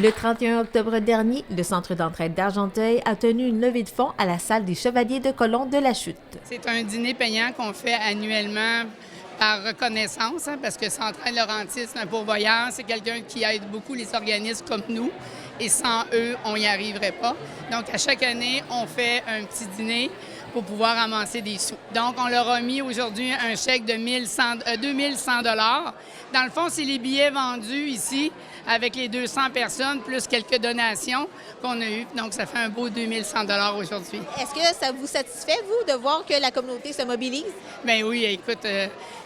Le 31 octobre dernier, le Centre d'entraide d'Argenteuil a tenu une levée de fonds à la salle des Chevaliers de Colomb de la Chute. C'est un dîner payant qu'on fait annuellement par reconnaissance, parce que Centraide Laurentides, c'est un pourvoyeur, c'est quelqu'un qui aide beaucoup les organismes comme nous, et sans eux, on n'y arriverait pas. Donc, à chaque année, on fait un petit dîner pour pouvoir amasser des sous. Donc, on leur a mis aujourd'hui un chèque de 2100 $. Dans le fond, c'est les billets vendus ici avec les 200 personnes, plus quelques donations qu'on a eues. Donc, ça fait un beau 2100 $ aujourd'hui. Est-ce que ça vous satisfait, vous, de voir que la communauté se mobilise? Bien oui, écoute,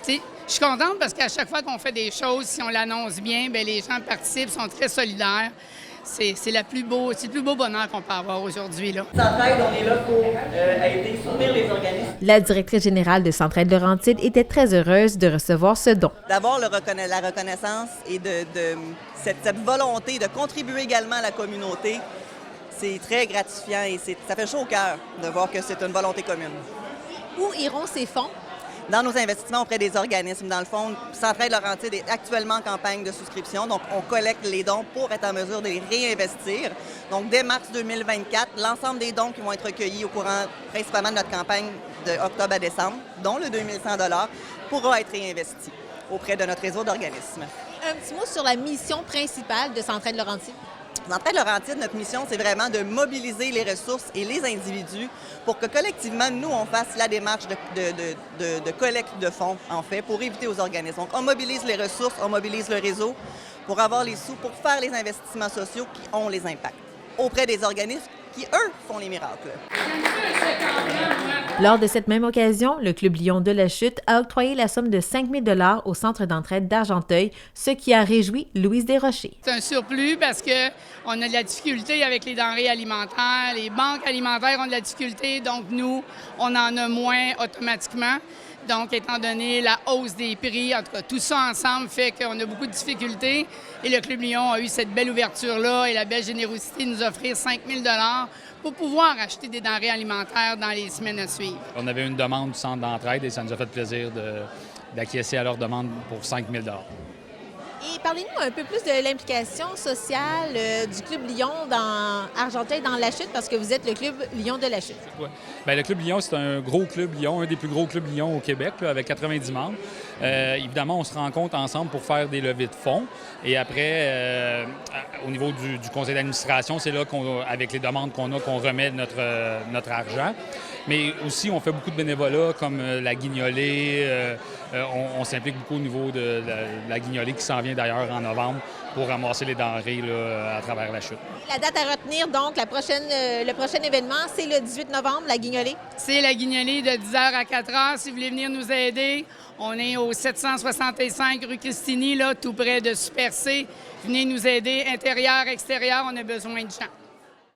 je suis contente parce qu'à chaque fois qu'on fait des choses, si on l'annonce bien, bien, les gens participent, sont très solidaires. C'est le plus beau bonheur qu'on peut avoir aujourd'hui, là. Centraide, on est là pour aider, soutenir les organismes. La directrice générale de Centraide Laurentides était très heureuse de recevoir ce don. D'avoir la reconnaissance et de cette volonté de contribuer également à la communauté, c'est très gratifiant et ça fait chaud au cœur de voir que c'est une volonté commune. Où iront ces fonds? Dans nos investissements auprès des organismes. Dans le fond, Centraide Laurentides est actuellement en campagne de souscription, donc on collecte les dons pour être en mesure de les réinvestir. Donc, dès mars 2024, l'ensemble des dons qui vont être recueillis au courant principalement de notre campagne de octobre à décembre, dont le 2100 $, pourra être réinvesti auprès de notre réseau d'organismes. Un petit mot sur la mission principale de Centraide Laurentides. Centraide Laurentides, notre mission, c'est vraiment de mobiliser les ressources et les individus pour que collectivement, nous, on fasse la démarche de collecte de fonds, en fait, pour éviter aux organismes. Donc, on mobilise les ressources, on mobilise le réseau pour avoir les sous, pour faire les investissements sociaux qui ont les impacts auprès des organismes qui, eux, font les miracles. Lors de cette même occasion, le Club Lion de la Chute a octroyé la somme de 5 000 $ au Centre d'entraide d'Argenteuil, ce qui a réjoui Louise Desrochers. C'est un surplus parce qu'on a de la difficulté avec les denrées alimentaires. Les banques alimentaires ont de la difficulté, donc nous, on en a moins automatiquement. Donc, étant donné la hausse des prix, en tout cas, tout ça ensemble fait qu'on a beaucoup de difficultés. Et le Club Lion a eu cette belle ouverture-là et la belle générosité de nous offrir 5 000 $ pour pouvoir acheter des denrées alimentaires dans les semaines à suivre. On avait une demande du centre d'entraide et ça nous a fait plaisir d'acquiescer à leur demande pour 5 000 $. Et parlez-nous un peu plus de l'implication sociale du Club Lion dans Argenteuil, dans la Chute, parce que vous êtes le Club Lion de la Chute. Ouais. Bien, le Club Lion, c'est un gros club Lion, un des plus gros clubs Lion au Québec, là, avec 90 membres. Évidemment, on se rencontre ensemble pour faire des levées de fonds. Et après, au niveau du conseil d'administration, c'est là, avec les demandes qu'on a, qu'on remet notre argent. Mais aussi, on fait beaucoup de bénévolat, comme la guignolée. On s'implique beaucoup au niveau de la guignolée qui s'en vient d'ailleurs en novembre pour ramasser les denrées là, à travers la chute. La date à retenir, donc, le prochain événement, c'est le 18 novembre, la guignolée. C'est la guignolée de 10h à 4h. Si vous voulez venir nous aider, on est au 765 rue Christini, là, tout près de Super C. Venez nous aider, intérieur, extérieur, on a besoin de gens.